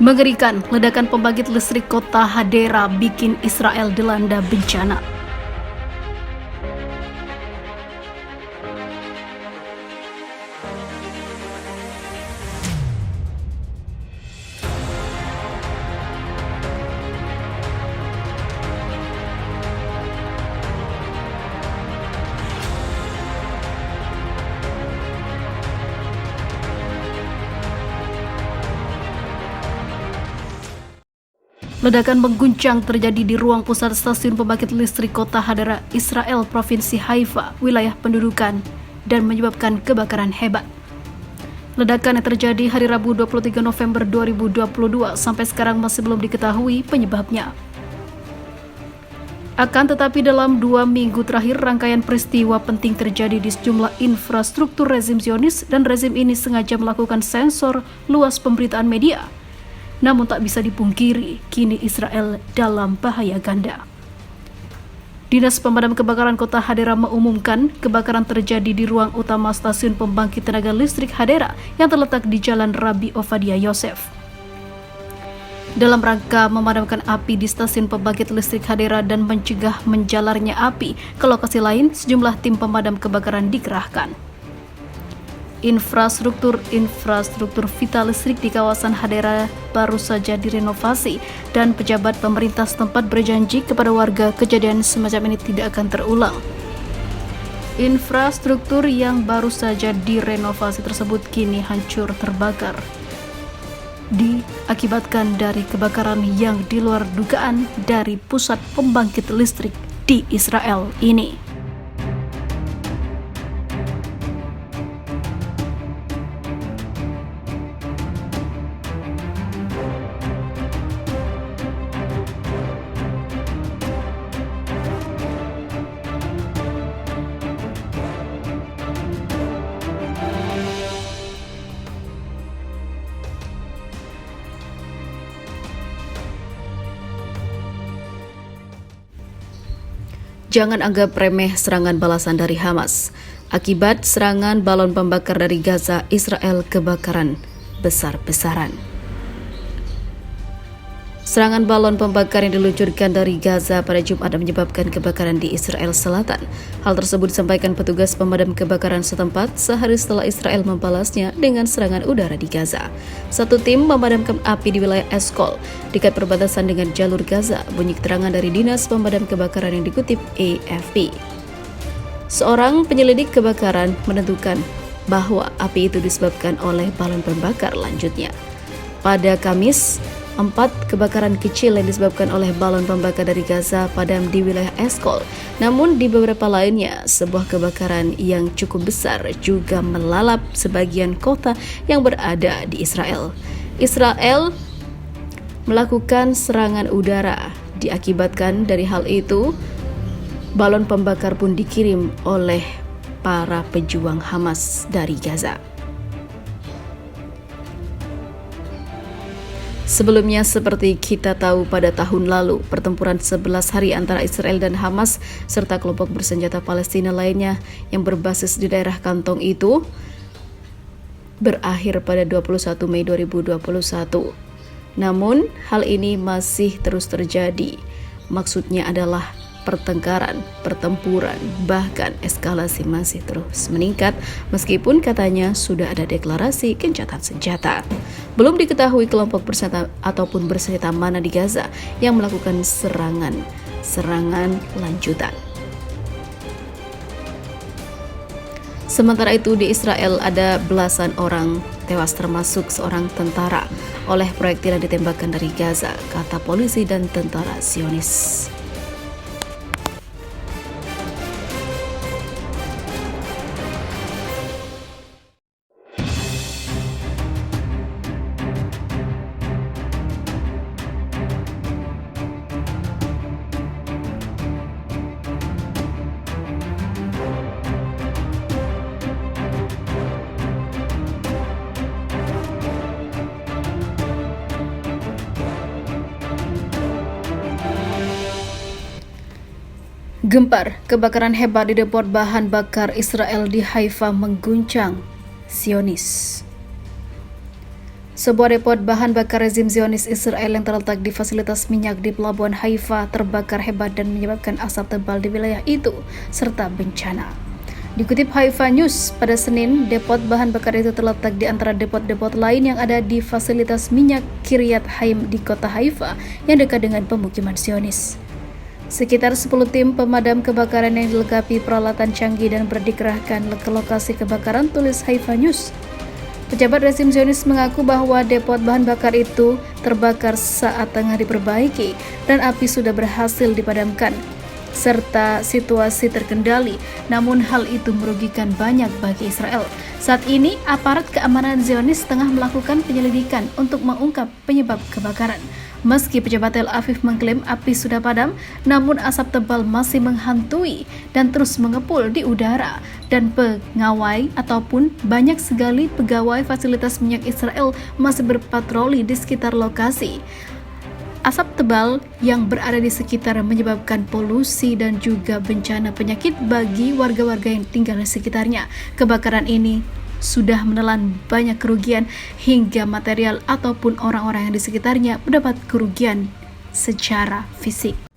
Mengerikan, ledakan pembangkit listrik kota Hadera bikin Israel dilanda bencana. Ledakan mengguncang terjadi di ruang pusat stasiun pembangkit listrik kota Hadera, Israel, Provinsi Haifa, wilayah pendudukan, dan menyebabkan kebakaran hebat. Ledakan yang terjadi hari Rabu 23 November 2022 sampai sekarang masih belum diketahui penyebabnya. Akan tetapi dalam 2 minggu terakhir, rangkaian peristiwa penting terjadi di sejumlah infrastruktur rezim Zionis, dan rezim ini sengaja melakukan sensor luas pemberitaan media. Namun tak bisa dipungkiri, kini Israel dalam bahaya ganda. Dinas Pemadam Kebakaran Kota Hadera mengumumkan kebakaran terjadi di ruang utama stasiun pembangkit tenaga listrik Hadera yang terletak di Jalan Rabbi Ovadia Yosef. Dalam rangka memadamkan api di stasiun pembangkit listrik Hadera dan mencegah menjalarnya api ke lokasi lain, sejumlah tim pemadam kebakaran dikerahkan. Infrastruktur vital listrik di kawasan Hadera baru saja direnovasi, dan pejabat pemerintah setempat berjanji kepada warga kejadian semacam ini tidak akan terulang. Infrastruktur yang baru saja direnovasi tersebut kini hancur terbakar, diakibatkan dari kebakaran yang di luar dugaan dari pusat pembangkit listrik di Israel ini. Jangan anggap remeh serangan balasan dari Hamas. Akibat serangan balon pembakar dari Gaza, Israel kebakaran besar-besaran. Serangan balon pembakar yang diluncurkan dari Gaza pada Jumat menyebabkan kebakaran di Israel Selatan. Hal tersebut disampaikan petugas pemadam kebakaran setempat sehari setelah Israel membalasnya dengan serangan udara di Gaza. Satu tim memadamkan api di wilayah Eskol, dekat perbatasan dengan jalur Gaza, bunyi keterangan dari Dinas Pemadam Kebakaran yang dikutip AFP. Seorang penyelidik kebakaran menentukan bahwa api itu disebabkan oleh balon pembakar lanjutnya. Pada Kamis, 4 kebakaran kecil yang disebabkan oleh balon pembakar dari Gaza padam di wilayah Eskol. Namun di beberapa lainnya, sebuah kebakaran yang cukup besar juga melalap sebagian kota yang berada di Israel. Israel melakukan serangan udara. Diakibatkan dari hal itu, balon pembakar pun dikirim oleh para pejuang Hamas dari Gaza. Sebelumnya, seperti kita tahu, pada tahun lalu, pertempuran 11 hari antara Israel dan Hamas serta kelompok bersenjata Palestina lainnya yang berbasis di daerah kantong itu berakhir pada 21 Mei 2021. Namun, hal ini masih terus terjadi. Maksudnya adalah pertempuran, bahkan eskalasi masih terus meningkat meskipun katanya sudah ada deklarasi gencatan senjata. Belum diketahui kelompok bersenjata ataupun bersenjata mana di Gaza yang melakukan serangan lanjutan. Sementara itu di Israel ada belasan orang tewas termasuk seorang tentara oleh proyektil yang ditembakkan dari Gaza, kata polisi dan tentara Zionis. Gempar, kebakaran hebat di depo bahan bakar Israel di Haifa mengguncang Zionis. Sebuah depot bahan bakar rezim Zionis Israel yang terletak di fasilitas minyak di Pelabuhan Haifa terbakar hebat dan menyebabkan asap tebal di wilayah itu, serta bencana. Dikutip Haifa News, pada Senin, depot bahan bakar itu terletak di antara depot-depot lain yang ada di fasilitas minyak Kiryat Haim di kota Haifa yang dekat dengan pemukiman Zionis. Sekitar 10 tim pemadam kebakaran yang dilengkapi peralatan canggih dan berdikerahkan ke lokasi kebakaran, tulis Haifa News. Pejabat rezim Zionis mengaku bahwa depot bahan bakar itu terbakar saat tengah diperbaiki dan api sudah berhasil dipadamkan, serta situasi terkendali, namun hal itu merugikan banyak bagi Israel. Saat ini, aparat keamanan Zionis tengah melakukan penyelidikan untuk mengungkap penyebab kebakaran. Meski pejabat Tel Aviv mengklaim api sudah padam, namun asap tebal masih menghantui dan terus mengepul di udara, dan pengawai ataupun banyak sekali pegawai fasilitas minyak Israel masih berpatroli di sekitar lokasi. Asap tebal yang berada di sekitar menyebabkan polusi dan juga bencana penyakit bagi warga-warga yang tinggal di sekitarnya. Kebakaran ini sudah menelan banyak kerugian hingga material ataupun orang-orang yang di sekitarnya mendapat kerugian secara fisik.